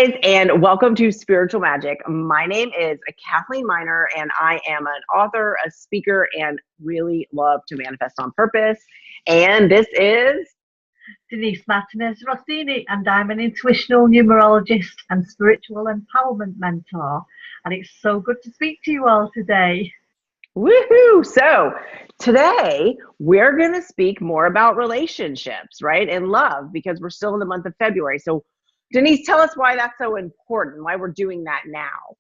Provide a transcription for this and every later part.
guys, and welcome to Spiritual Magic. My name is Cathlene Miner, and I am an author, a speaker, and really love to manifest on purpose. And this is Denise Martinez Rossini, and I'm an intuitional numerologist and spiritual empowerment mentor. And it's so good to speak to you all today. woohoo! So today we're going to speak more about relationships, right? And love, because we're still in the month of February. So Denise, tell us why that's so important, why we're doing that now.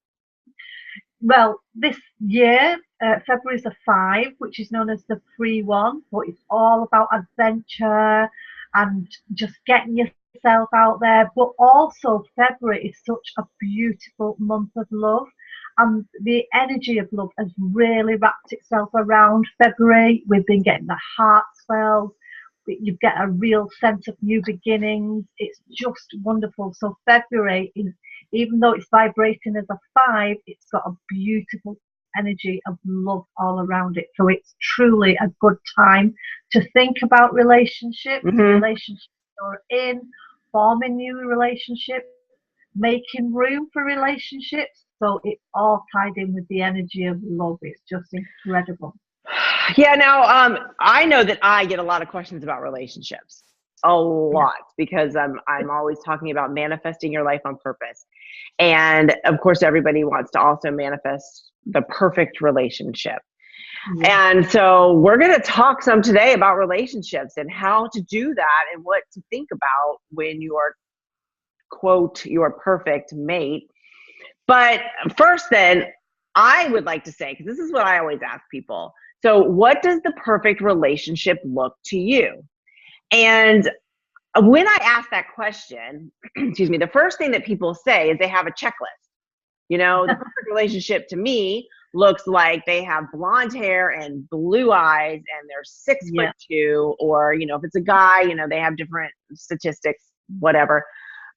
Well, this year, February is a 5, which is known as the free one, but it's all about adventure and just getting yourself out there. But also February is such a beautiful month of love, and the energy of love has really wrapped itself around February. We've been getting the heart swells. You get a real sense of new beginnings. It's just wonderful. So February is, even though it's vibrating as a 5, it's got a beautiful energy of love all around it. So it's truly a good time to think about relationships, relationships you're in, forming new relationships, making room for relationships. So it's all tied in with the energy of love. It's just incredible. Yeah, now I know that I get a lot of questions about relationships, a lot, because I'm always talking about manifesting your life on purpose. And of course, everybody wants to also manifest the perfect relationship. And so we're going to talk some today about relationships and how to do that and what to think about when you are, quote, your perfect mate. But first then, I would like to say, because this is what I always ask people, so what does the perfect relationship look to you? And when I ask that question, excuse me, the first thing that people say is they have a checklist. You know, the perfect relationship to me looks like they have blonde hair and blue eyes and they're 6'2", or, you know, if it's a guy, you know, they have different statistics, whatever.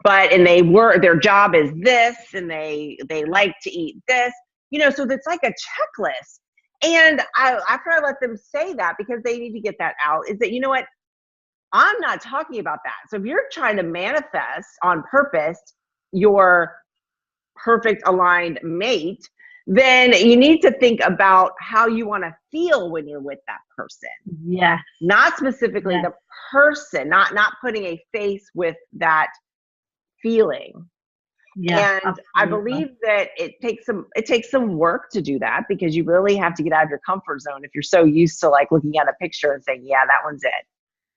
But, and their job is this, and they like to eat this, you know, so it's like a checklist. And after I let them say that, because they need to get that out, is that, you know what, I'm not talking about that. So if you're trying to manifest on purpose your perfect aligned mate, then you need to think about how you want to feel when you're with that person. Yeah. Not specifically the person, not putting a face with that feeling. Yeah, and absolutely. I believe that it takes some work to do that, because you really have to get out of your comfort zone if you're so used to like looking at a picture and saying, yeah, that one's it.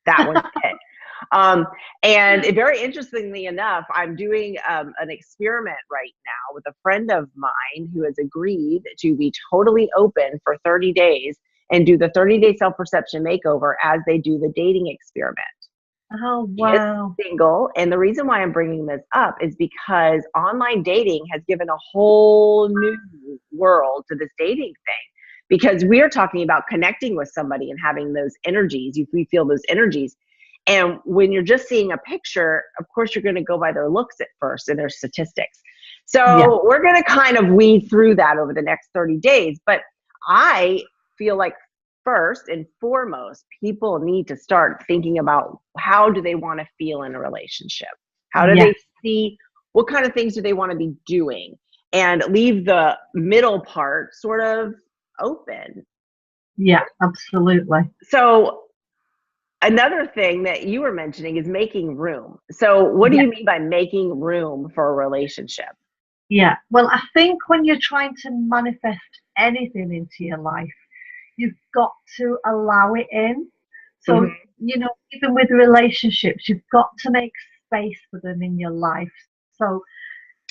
That one's it. And very interestingly enough, I'm doing an experiment right now with a friend of mine who has agreed to be totally open for 30 days and do the 30-day self-perception makeover as they do the dating experiment. Oh, wow. He is single. And the reason why I'm bringing this up is because online dating has given a whole new world to this dating thing, because we're talking about connecting with somebody and having those energies. We feel those energies. And when you're just seeing a picture, of course, you're going to go by their looks at first and their statistics. So we're going to kind of weed through that over the next 30 days. But I feel like first and foremost, people need to start thinking about how do they want to feel in a relationship? How do they see, what kind of things do they want to be doing? And leave the middle part sort of open. Yeah, absolutely. So another thing that you were mentioning is making room. So what do you mean by making room for a relationship? Yeah, well, I think when you're trying to manifest anything into your life, you've got to allow it in. So, you know, even with relationships, you've got to make space for them in your life. So,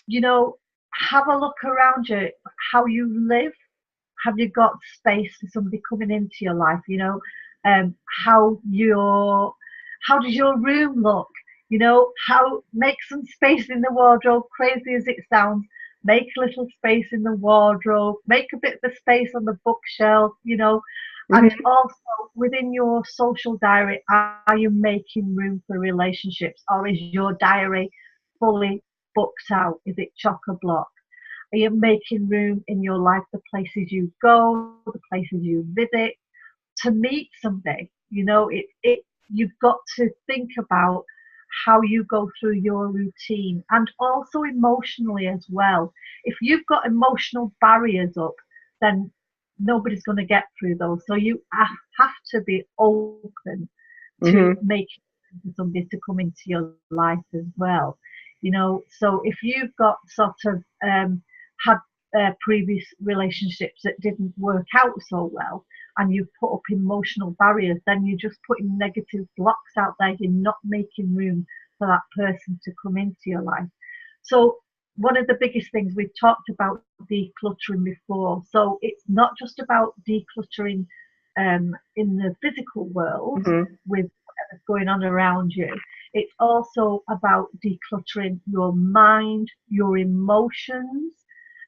you know, have a look around you, how you live. Have you got space for somebody coming into your life? You know, how does your room look? You know, make some space in the wardrobe, crazy as it sounds. Make a little space in the wardrobe, make a bit of a space on the bookshelf, you know, and also within your social diary, are you making room for relationships, or is your diary fully booked out? Is it chock-a-block? Are you making room in your life, the places you go, the places you visit, to meet somebody? You know, you've got to think about how you go through your routine, and also emotionally as well. If you've got emotional barriers up, then nobody's going to get through those. So you have to be open to make somebody to come into your life as well. So if you've got sort of had previous relationships that didn't work out so well, and you've put up emotional barriers, then you're just putting negative blocks out there. You're not making room for that person to come into your life. So one of the biggest things, we've talked about decluttering before. So it's not just about decluttering in the physical world with whatever's going on around you. It's also about decluttering your mind, your emotions,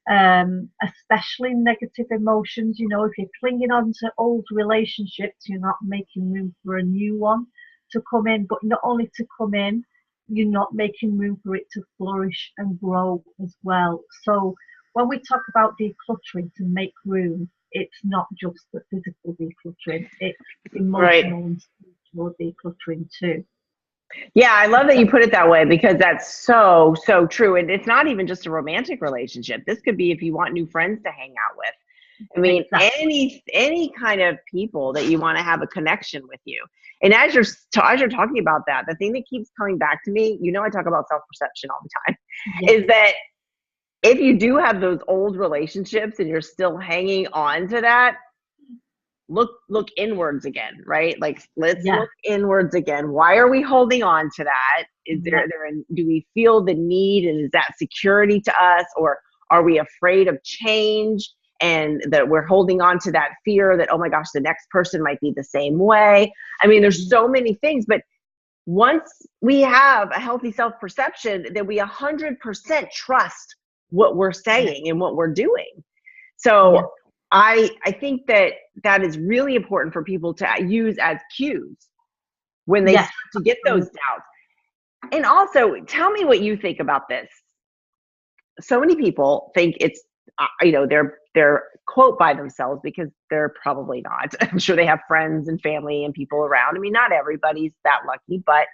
especially negative emotions. If you're clinging on to old relationships, you're not making room for a new one to come in. But not only to come in, you're not making room for it to flourish and grow as well. So when we talk about decluttering to make room, it's not just the physical decluttering, it's emotional and spiritual decluttering too. Yeah, I love that you put it that way, because that's so, so true. And it's not even just a romantic relationship. This could be if you want new friends to hang out with. I mean, any kind of people that you want to have a connection with you. And as you're talking about that, the thing that keeps coming back to me, I talk about self-perception all the time, is that if you do have those old relationships and you're still hanging on to that, look inwards again, right? Like, let's look inwards again. Why are we holding on to that? Is do we feel the need, and is that security to us, or are we afraid of change, and that we're holding on to that fear that, oh my gosh, the next person might be the same way? I mean, there's so many things, but once we have a healthy self-perception, then we 100% trust what we're saying and what we're doing. So I think that is really important for people to use as cues when they start to get those doubts. And also, tell me what you think about this. So many people think it's, they're quote by themselves, because they're probably not. I'm sure they have friends and family and people around. I mean, not everybody's that lucky, but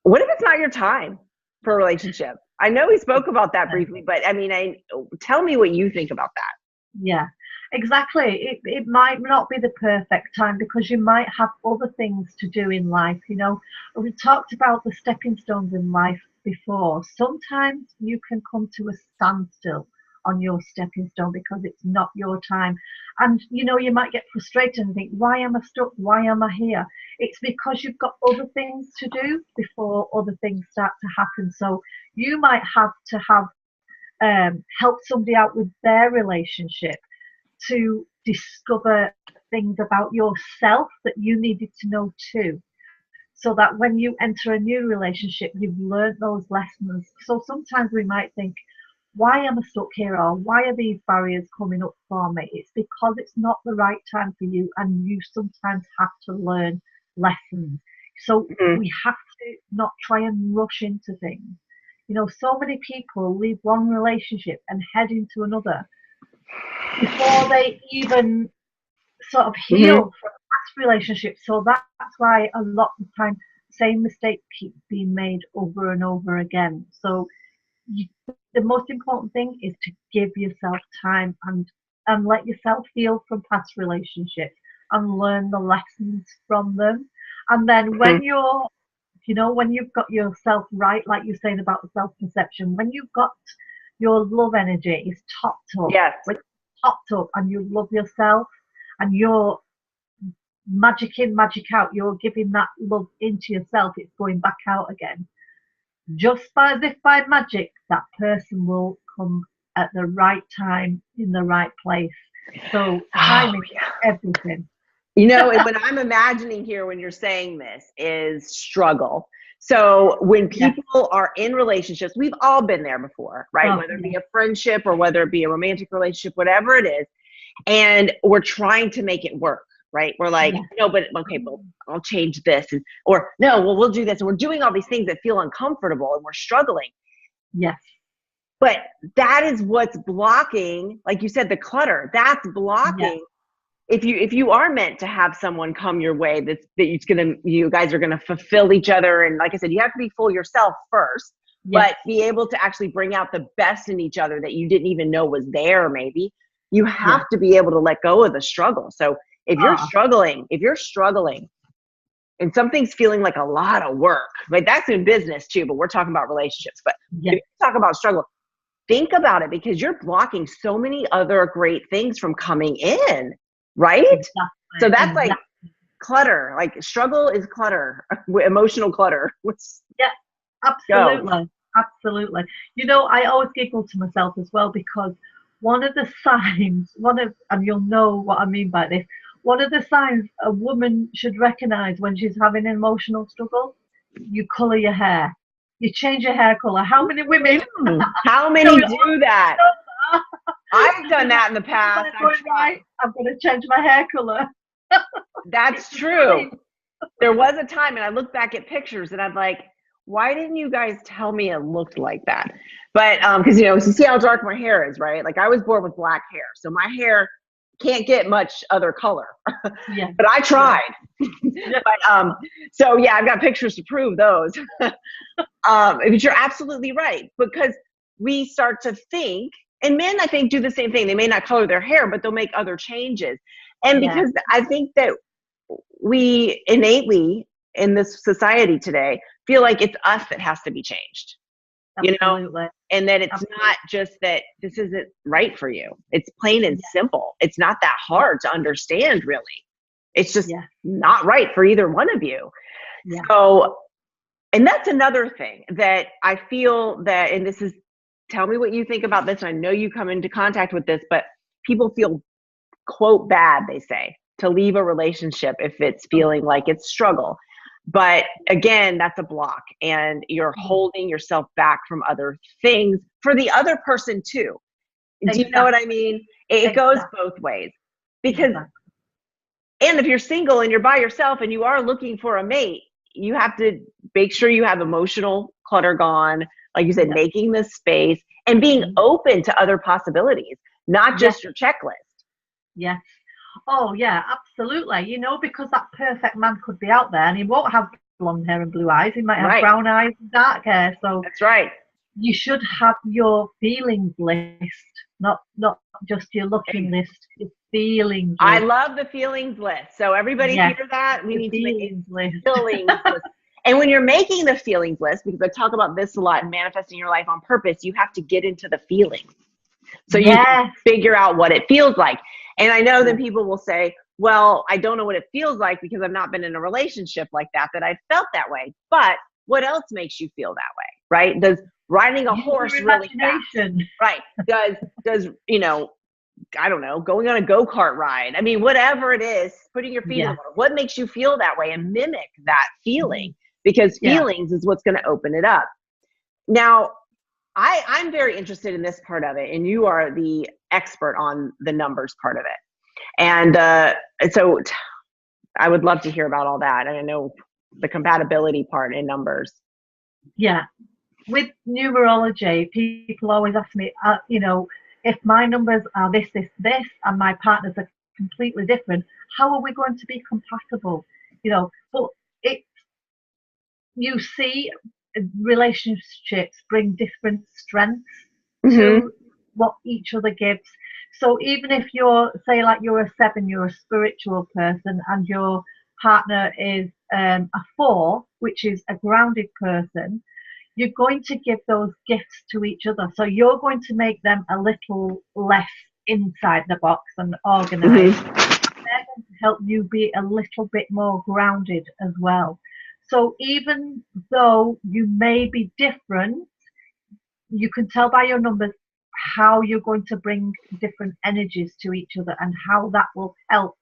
what if it's not your time for a relationship? I know we spoke about that briefly, but I mean, tell me what you think about that. Yeah, exactly. It might not be the perfect time, because you might have other things to do in life. We talked about the stepping stones in life before. Sometimes you can come to a standstill on your stepping stone because it's not your time. And, you might get frustrated and think, why am I stuck? Why am I here? It's because you've got other things to do before other things start to happen. So you might have to have help somebody out with their relationship to discover things about yourself that you needed to know too, so that when you enter a new relationship, you've learned those lessons. So sometimes we might think, why am I stuck here, or why are these barriers coming up for me? It's because it's not the right time for you, and you sometimes have to learn lessons. So we have to not try and rush into things. So many people leave one relationship and head into another before they even sort of heal from past relationships. So that's why a lot of the time, same mistakes keep being made over and over again. So the most important thing is to give yourself time and let yourself heal from past relationships and learn the lessons from them. And then when when you've got yourself right, like you're saying about the self-perception, when you've got your love energy is topped up, when it's topped up and you love yourself and you're magic in, magic out, you're giving that love into yourself, it's going back out again. Just as if by magic, that person will come at the right time, in the right place. So timing is everything. And what I'm imagining here when you're saying this is struggle. So when people are in relationships, we've all been there before, right? Whether it be a friendship or whether it be a romantic relationship, whatever it is, and we're trying to make it work, right? We're like, no, but okay, well, I'll change this, or no, well, we'll do this. And we're doing all these things that feel uncomfortable and we're struggling. Yes. But that is what's blocking, like you said, the clutter. That's blocking if you are meant to have someone come your way, you guys are gonna fulfill each other, and like I said, you have to be full yourself first, but be able to actually bring out the best in each other that you didn't even know was there. Maybe you have to be able to let go of the struggle. So if you're struggling and something's feeling like a lot of work, like that's in business too, but we're talking about relationships. But if you talk about struggle, think about it, because you're blocking so many other great things from coming in, right? Exactly. So that's like clutter, like struggle is clutter, emotional clutter. Yeah, absolutely. Absolutely. You know, I always giggle to myself as well, because one of the signs, and you'll know what I mean by this, one of the signs a woman should recognize when she's having an emotional struggle, you color your hair. You change your hair color. How many women? How many do that? I've done that in the past. I'm going to change my hair color. That's true. There was a time, and I look back at pictures, and I'm like, why didn't you guys tell me it looked like that? But because you see how dark my hair is, right? Like I was born with black hair, so my hair can't get much other color. But I tried. But so yeah, I've got pictures to prove those. But you're absolutely right, because we start to think, and men I think do the same thing. They may not color their hair, but they'll make other changes. And because I think that we innately in this society today feel like it's us that has to be changed. Absolutely. And that it's not just that this isn't right for you. It's plain and simple. It's not that hard to understand, really. It's just not right for either one of you. So, and that's another thing that I feel that, and this is, tell me what you think about this. I know you come into contact with this, but people feel, quote, bad, they say, to leave a relationship if it's feeling like it's struggle. But again, that's a block, and you're holding yourself back from other things for the other person too. Do you know what I mean? It goes both ways, because, and if you're single and you're by yourself and you are looking for a mate, you have to make sure you have emotional clutter gone, like you said, making the space and being open to other possibilities, not just your checklist. Yes. Oh, yeah, absolutely. Because that perfect man could be out there, and he won't have blonde hair and blue eyes. He might have brown eyes and dark hair. So that's right. You should have your feelings list, not just your looking list, your feelings list. I love the feelings list. So everybody hear that? We need to make a feelings list. And when you're making the feelings list, because I talk about this a lot in Manifesting Your Life on Purpose, you have to get into the feelings. So you can figure out what it feels like. And I know that people will say, well, I don't know what it feels like because I've not been in a relationship like that I felt that way. But what else makes you feel that way, right? Does riding a horse really fast, right? Does I don't know, going on a go-kart ride. I mean, whatever it is, putting your feet in the water. What makes you feel that way, and mimic that feeling, because feelings is what's going to open it up. Now, I'm very interested in this part of it, and you are the expert on the numbers part of it. And so I would love to hear about all that. And I know the compatibility part in numbers. Yeah. With numerology, people always ask me, if my numbers are this, and my partners are completely different, how are we going to be compatible? But you see, relationships bring different strengths to what each other gives. So even if you're a 7, you're a spiritual person, and your partner is a 4, which is a grounded person, you're going to give those gifts to each other. So you're going to make them a little less inside the box and organized. They're going to help you be a little bit more grounded as well. So even though you may be different, you can tell by your numbers how you're going to bring different energies to each other and how that will help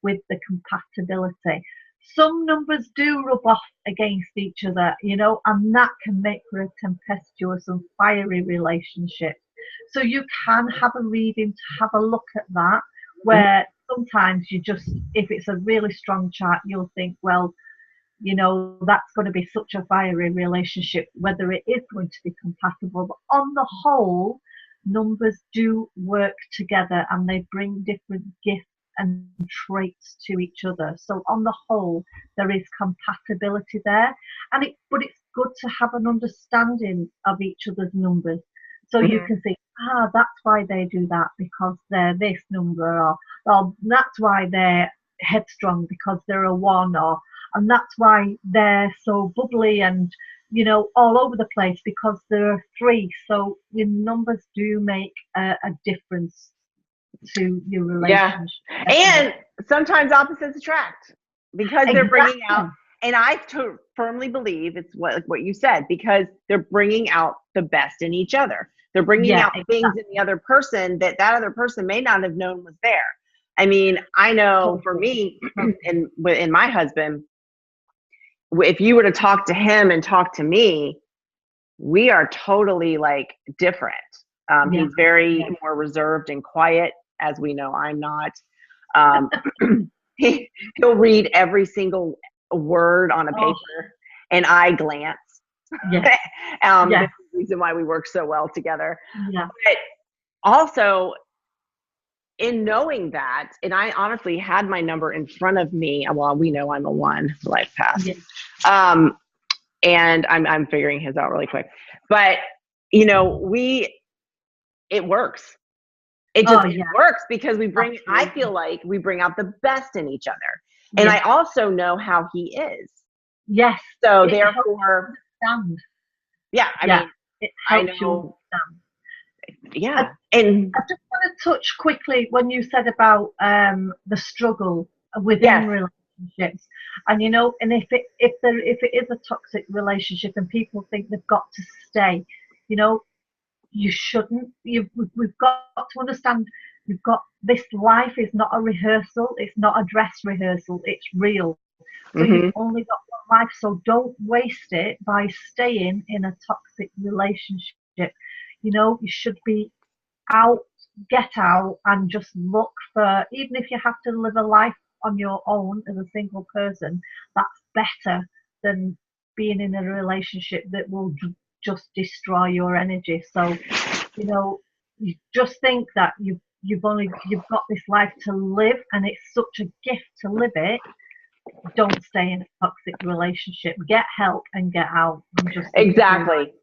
with the compatibility. Some numbers do rub off against each other, and that can make for a tempestuous and fiery relationship. So you can have a reading to have a look at that, where sometimes if it's a really strong chart, you'll think, well, that's going to be such a fiery relationship, whether it is going to be compatible. But on the whole, numbers do work together, and they bring different gifts and traits to each other. So on the whole, there is compatibility there, but it's good to have an understanding of each other's numbers. So you can think, that's why they do that, because they're this number, or that's why they're headstrong because they're a 1, and that's why they're so bubbly and, you know, all over the place because they're a 3. So your numbers do make a difference to your relationship. Yeah. And sometimes opposites attract because they're bringing out, and I firmly believe it's what you said, because they're bringing out the best in each other. They're bringing out things in the other person that other person may not have known was there. I mean, I know for me and my husband, if you were to talk to him and talk to me, we are totally like different. He's very more reserved and quiet, as we know I'm not. He'll read every single word on a paper, and I glance. That's the reason why we work so well together. But also, in knowing that, and I honestly had my number in front of me. Well, we know I'm a 1, life path. And I'm figuring his out really quick. But, you know, it works. It just works because I feel like we bring out the best in each other. And I also know how he is. Yes. So therefore, I mean, I know. Yeah. And I just want to touch quickly when you said about the struggle within relationships, and you know, and if it is a toxic relationship and people think they've got to stay, you know, you shouldn't. We've got to understand. This life is not a rehearsal. It's not a dress rehearsal. It's real. So you've only got one life. So don't waste it by staying in a toxic relationship. You know, you should be get out and just look for, even if you have to live a life on your own as a single person, that's better than being in a relationship that will just destroy your energy. So, you know, you just think that you've got this life to live, and it's such a gift to live it. Don't stay in a toxic relationship. Get help and get out. Exactly.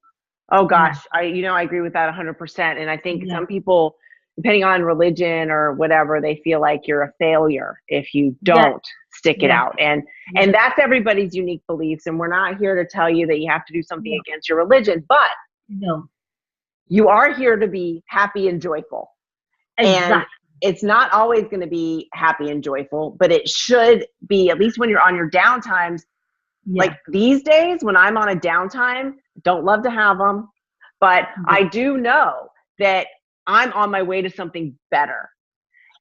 Oh gosh, I agree with that 100%. And I think some people, depending on religion or whatever, they feel like you're a failure if you don't stick it out. And that's everybody's unique beliefs. And we're not here to tell you that you have to do something against your religion, but you are here to be happy and joyful. Exactly. And it's not always going to be happy and joyful, but it should be, at least when you're on your downtimes. Like these days when I'm on a downtime, don't love to have them, but I do know that I'm on my way to something better.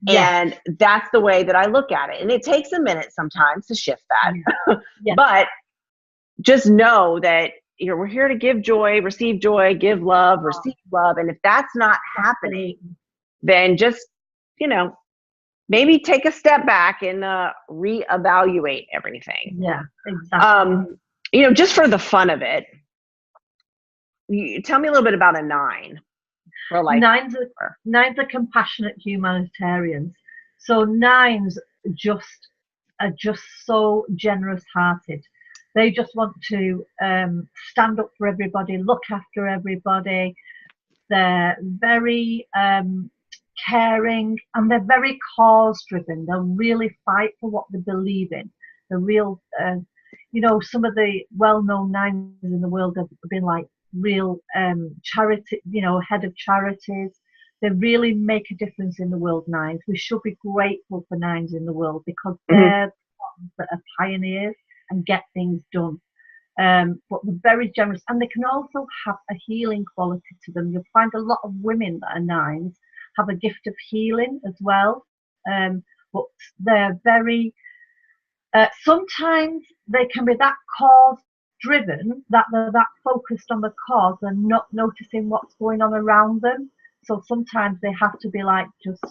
And that's the way that I look at it. And it takes a minute sometimes to shift that. But just know that we're here to give joy, give love, receive love. And if that's not happening, then just, maybe take a step back and reevaluate everything. Yeah, exactly. Just for the fun of it, tell me a little bit about a 9. For life. Nines are compassionate humanitarians. So 9s are just so generous hearted. They just want to stand up for everybody, look after everybody. They're very caring, and they're very cause driven. They'll really fight for what they believe in. The real, some of the well-known 9s in the world have been like real charity, head of charities. They really make a difference in the world, 9s. We should be grateful for 9s in the world because they're the ones that are pioneers and get things done. But they're very generous, and they can also have a healing quality to them. You'll find a lot of women that are 9s have a gift of healing as well. But they're very, sometimes they can be that cause driven that they're that focused on the cause and not noticing what's going on around them. So sometimes they have to be like, just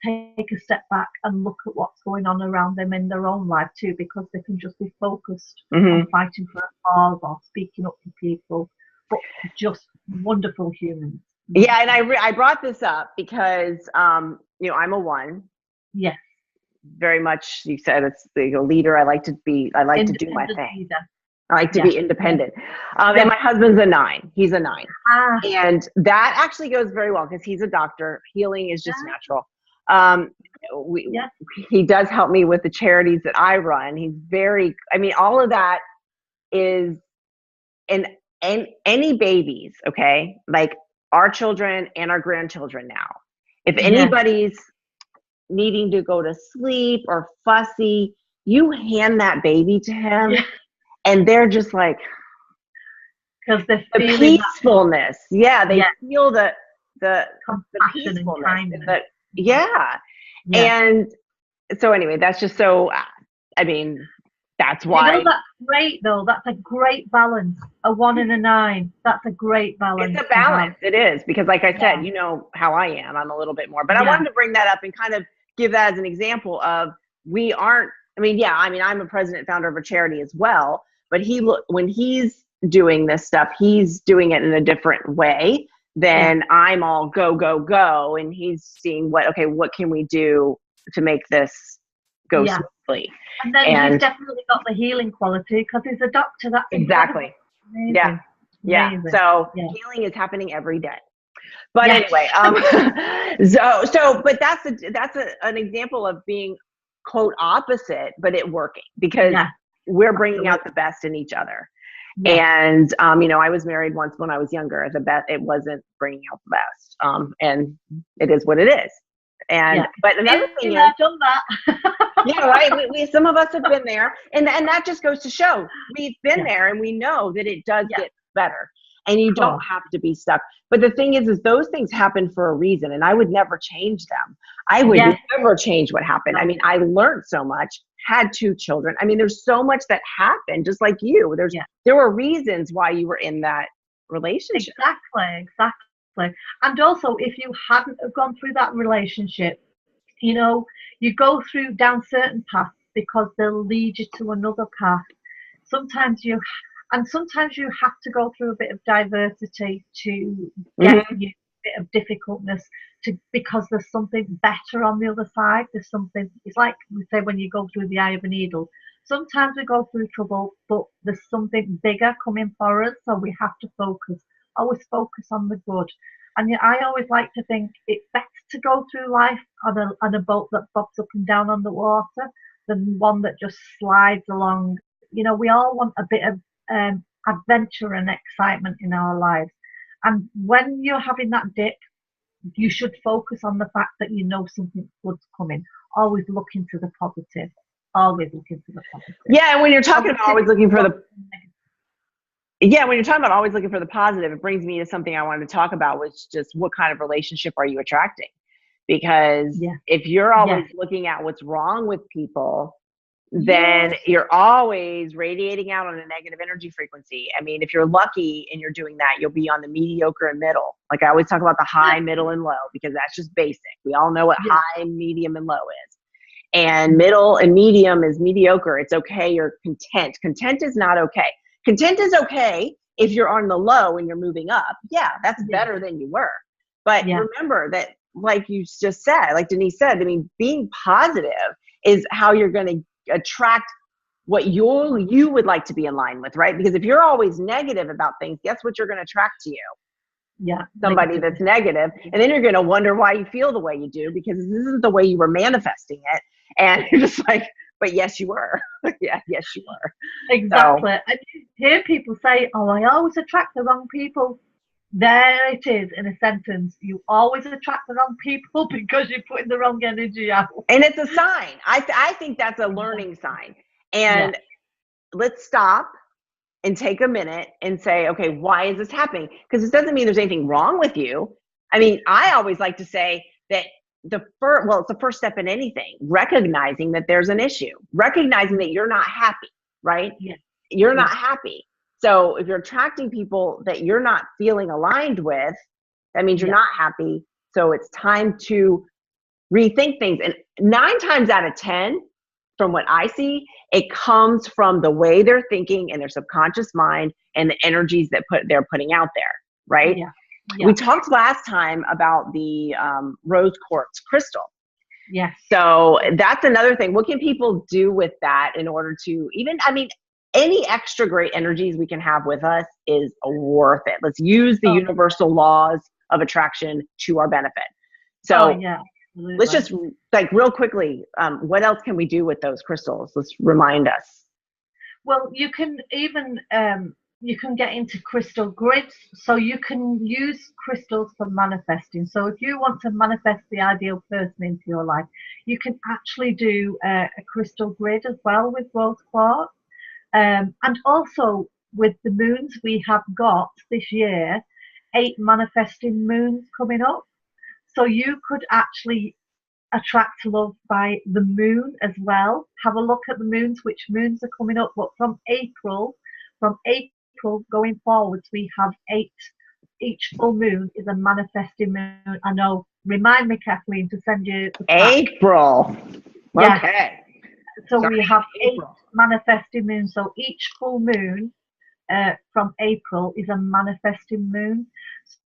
take a step back and look at what's going on around them in their own life too, because they can just be focused on fighting for a cause or speaking up for people, but just wonderful humans. Yeah, and I brought this up because I'm a 1. Yes. very much, you said it's the leader. I like to do my thing. Leader. I like to be independent. And my husband's a 9. He's a 9. And that actually goes very well because he's a doctor. Healing is just natural. He does help me with the charities that I run. He's very, I mean, all of that is, and any babies, okay? Like our children and our grandchildren now. If anybody's needing to go to sleep or fussy, you hand that baby to him and they're just like, because the peacefulness. They feel the peacefulness. And so anyway, that's just so, I mean, that's why. You know, that's great though. That's a great balance. A 1 and a 9. That's a great balance. It's a balance. It is, because like I said, you know how I am. I'm a little bit more, but I wanted to bring that up and kind of give that as an example of I'm a president and founder of a charity as well, but when he's doing this stuff, he's doing it in a different way than I'm all go, go, go. And he's seeing what can we do to make this go smoothly. And then he's definitely got the healing quality because he's a doctor. That's exactly. Amazing. Amazing. So healing is happening every day. But anyway, but that's an example of being quote opposite, but it working because we're bringing out the best in each other. And, I was married once when I was younger. It wasn't bringing out the best. And it is what it is. And, but another thing is, I've done that. right. We some of us have been there, and that just goes to show we've been there, and we know that it does get better, and you don't have to be stuck. But the thing is those things happen for a reason, and I would never change them. I would never change what happened. I mean, I learned so much, had 2 children. I mean, there's so much that happened, just like you. There were reasons why you were in that relationship. Exactly. And also, if you hadn't have gone through that relationship, you go through down certain paths because they'll lead you to another path. Sometimes you have to go through a bit of diversity to get you a bit of difficultness because there's something better on the other side. There's something, it's like we say when you go through the eye of a needle. Sometimes we go through trouble, but there's something bigger coming for us, so we have to always focus on the good. And I always like to think it's better to go through life on a boat that bobs up and down on the water than one that just slides along. We all want a bit of adventure and excitement in our lives. And when you're having that dip, you should focus on the fact that something good's coming. Always look into the positive. Yeah, and when you're talking about always looking for the when you're talking about always looking for the positive, it brings me to something I wanted to talk about, which is just what kind of relationship are you attracting? Because if you're always looking at what's wrong with people, then you're always radiating out on a negative energy frequency. I mean, if you're lucky and you're doing that, you'll be on the mediocre and middle. Like I always talk about the high, middle, and low, because that's just basic. We all know what high, medium, and low is. And middle and medium is mediocre. It's okay. You're content. Content is not okay. Content is okay if you're on the low and you're moving up. Yeah, that's better than you were. But remember that, like you just said, like Denise said, I mean, being positive is how you're going to attract what you would like to be in line with, right? Because if you're always negative about things, guess what you're going to attract to you? Yeah. Somebody that's negative. And then you're going to wonder why you feel the way you do, because this isn't the way you were manifesting it. And you're just like, but yes, you were. Yes, you were. Exactly. So, I hear people say, oh, I always attract the wrong people. There it is in a sentence. You always attract the wrong people because you're putting the wrong energy out. And it's a sign. I think that's a learning sign. And let's stop and take a minute and say, okay, why is this happening? Because it doesn't mean there's anything wrong with you. I mean, I always like to say that it's the first step in anything, recognizing that there's an issue, recognizing that you're not happy, right? Yeah. You're not happy. So if you're attracting people that you're not feeling aligned with, that means you're not happy. So it's time to rethink things. And 9 times out of 10, from what I see, it comes from the way they're thinking in their subconscious mind and the energies that they're putting out there, right? Yeah. We talked last time about the rose quartz crystal. Yes. So that's another thing. What can people do with that in order to even, I mean, any extra great energies we can have with us is worth it. Let's use the universal laws of attraction to our benefit. So yeah, let's just like real quickly, what else can we do with those crystals? Let's remind us. Well, you can even you can get into crystal grids, so you can use crystals for manifesting. So if you want to manifest the ideal person into your life, you can actually do a crystal grid as well with rose quartz. And also with the moons, we have got this year 8 manifesting moons coming up. So you could actually attract love by the moon as well. Have a look at the moons, which moons are coming up. But from April going forwards, we have 8. Each full moon is a manifesting moon. I know. Remind me, Kathleen, to send you the pack. April. Yeah. Okay. So we have 8 manifesting moons. So each full moon from April is a manifesting moon.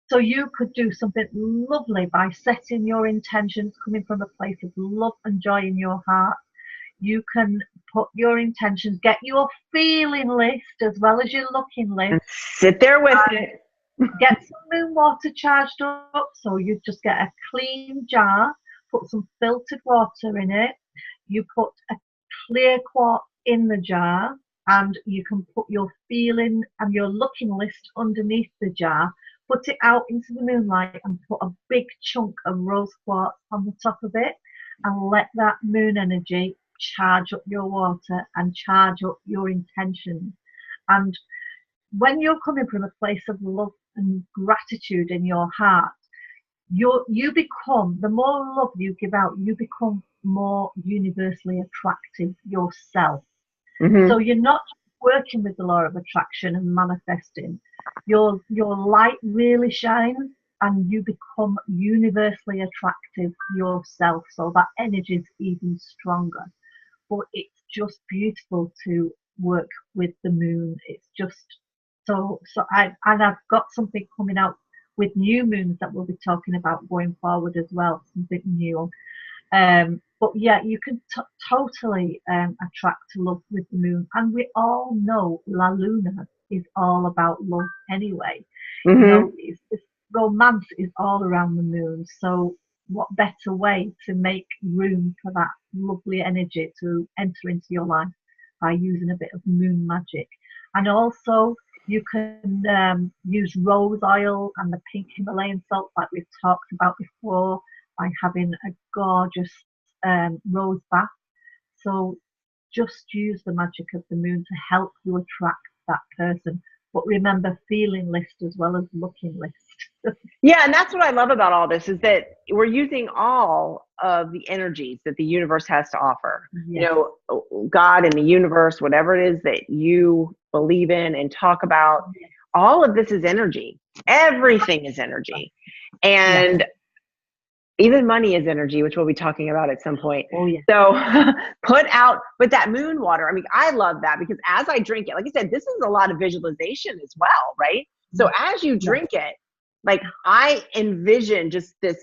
So you could do something lovely by setting your intentions coming from a place of love and joy in your heart. You can put your intentions, get your feeling list as well as your looking list. Sit there with it. Get some moon water charged up. So you just get a clean jar, put some filtered water in it. You put a clear quartz in the jar, and you can put your feeling and your looking list underneath the jar. Put it out into the moonlight and put a big chunk of rose quartz on the top of it, and let that moon energy charge up your water and charge up your intentions. And when you're coming from a place of love and gratitude in your heart, you become, the more love you give out, you become more universally attractive yourself. So you're not working with the law of attraction and manifesting. Your light really shines and you become universally attractive yourself. So that energy is even stronger. But it's just beautiful to work with the moon. It's just I've got something coming out with new moons that we'll be talking about going forward as well, something new. But yeah, you can totally attract love with the moon. And we all know La Luna is all about love anyway. You know, romance is all around the moon. So what better way to make room for that lovely energy to enter into your life by using a bit of moon magic. And also you can use rose oil and the pink Himalayan salt like we've talked about before, by having a gorgeous rose bath. So just use the magic of the moon to help you attract that person. But remember, feeling list as well as looking list. Yeah, and that's what I love about all this is that we're using all of the energies that the universe has to offer. Yes. You know, God and the universe, whatever it is that you believe in and talk about, yes. All of this is energy. Everything is energy. And yes. Even money is energy, which we'll be talking about at some point. Oh, yeah. So but that moon water, I mean, I love that because as I drink it, like I said, this is a lot of visualization as well, right? So as you drink it, like I envision just this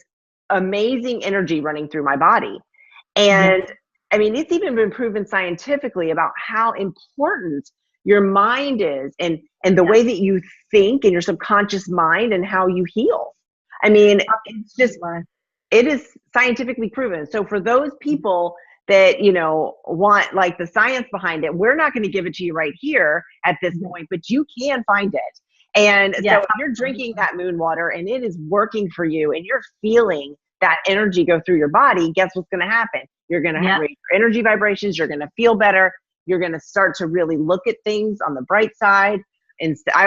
amazing energy running through my body. And I mean, it's even been proven scientifically about how important your mind is and the way that you think and your subconscious mind and how you heal. I mean, it's just, it is scientifically proven. So for those people that, you know, want like the science behind it, we're not going to give it to you right here at this point, but you can find it. And so if you're drinking that moon water and it is working for you and you're feeling that energy go through your body, guess what's going to happen? You're going to have your energy vibrations. You're going to feel better. You're going to start to really look at things on the bright side. And I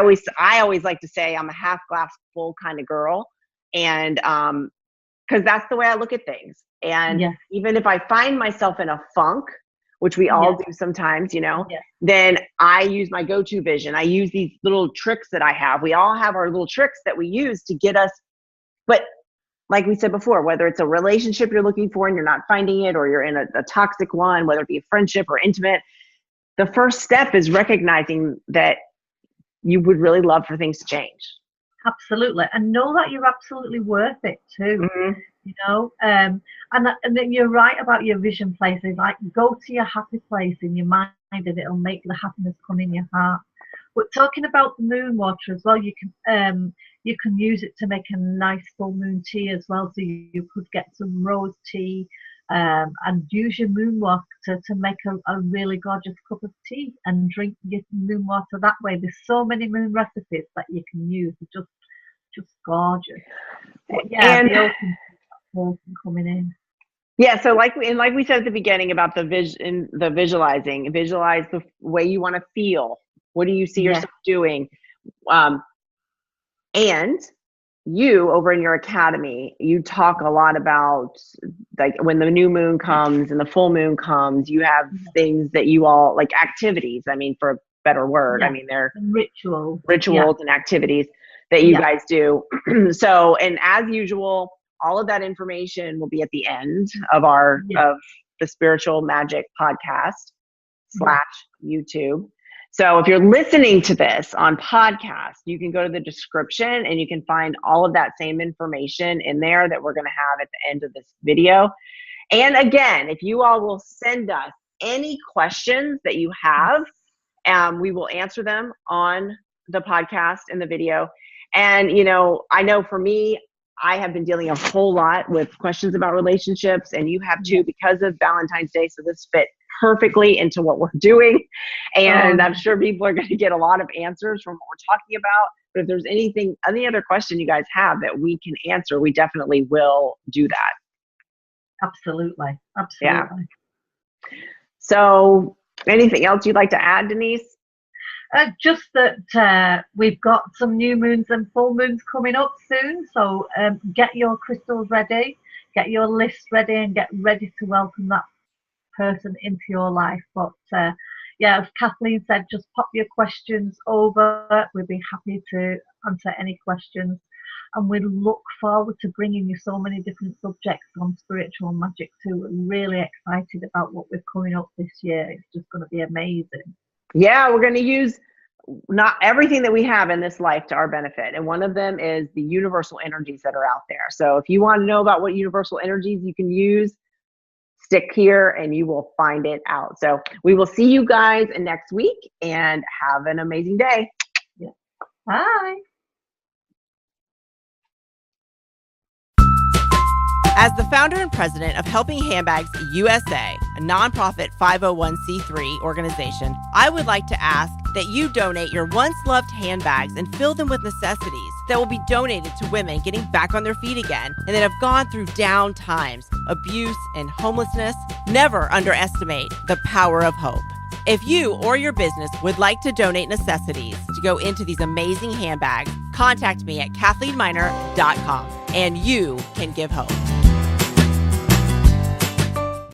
always like to say I'm a half glass full kind of girl. And, because that's the way I look at things. And even if I find myself in a funk, which we all do sometimes, you know, then I use my go-to vision. I use these little tricks that I have. We all have our little tricks that we use to get us. But like we said before, whether it's a relationship you're looking for and you're not finding it, or you're in a toxic one, whether it be a friendship or intimate, the first step is recognizing that you would really love for things to change. Absolutely. And know that you're absolutely worth it too. And then you're right about your vision places. Like, go to your happy place in your mind, and it'll make the happiness come in your heart. But talking about the moon water as well, you can use it to make a nice full moon tea as well. So you could get some rose tea, and use your moon water to make a really gorgeous cup of tea and drink your moon water that way. There's so many moon recipes that you can use. They're just gorgeous. But yeah, And the open person coming in. yeah, so like we said at the beginning about the visualizing, visualize the way you want to feel. What do you see yourself doing? And you, over in your academy, you talk a lot about, like, when the new moon comes and the full moon comes, you have things that you all, like, activities, I mean, for a better word, I mean, they're rituals and activities that you guys do. So, and as usual, all of that information will be at the end of of the Spiritual Magic podcast / YouTube. So if you're listening to this on podcast, you can go to the description and you can find all of that same information in there that we're going to have at the end of this video. And again, if you all will send us any questions that you have, we will answer them on the podcast and the video. And, I know for me, I have been dealing a whole lot with questions about relationships, and you have too, because of Valentine's Day. So this fit perfectly into what we're doing. And I'm sure people are going to get a lot of answers from what we're talking about. But if there's any other question you guys have that we can answer, we definitely will do that. Absolutely. Yeah. So anything else you'd like to add, Denise? Just that we've got some new moons and full moons coming up soon. So get your crystals ready, get your list ready, and get ready to welcome that person into your life. But as Cathlene said, just pop your questions over. We'd be happy to answer any questions. And we look forward to bringing you so many different subjects on spiritual magic too. We're really excited about what we're coming up this year. It's just going to be amazing. Yeah, we're going to use not everything that we have in this life to our benefit. And one of them is the universal energies that are out there. So if you want to know about what universal energies you can use, stick here and you will find it out. So we will see you guys next week, and have an amazing day. Yeah. Bye. As the founder and president of Helping Handbags USA, a nonprofit 501c3 organization, I would like to ask that you donate your once loved handbags and fill them with necessities that will be donated to women getting back on their feet again and that have gone through down times, abuse, and homelessness. Never underestimate the power of hope. If you or your business would like to donate necessities to go into these amazing handbags, contact me at CathleneMiner.com, and you can give hope.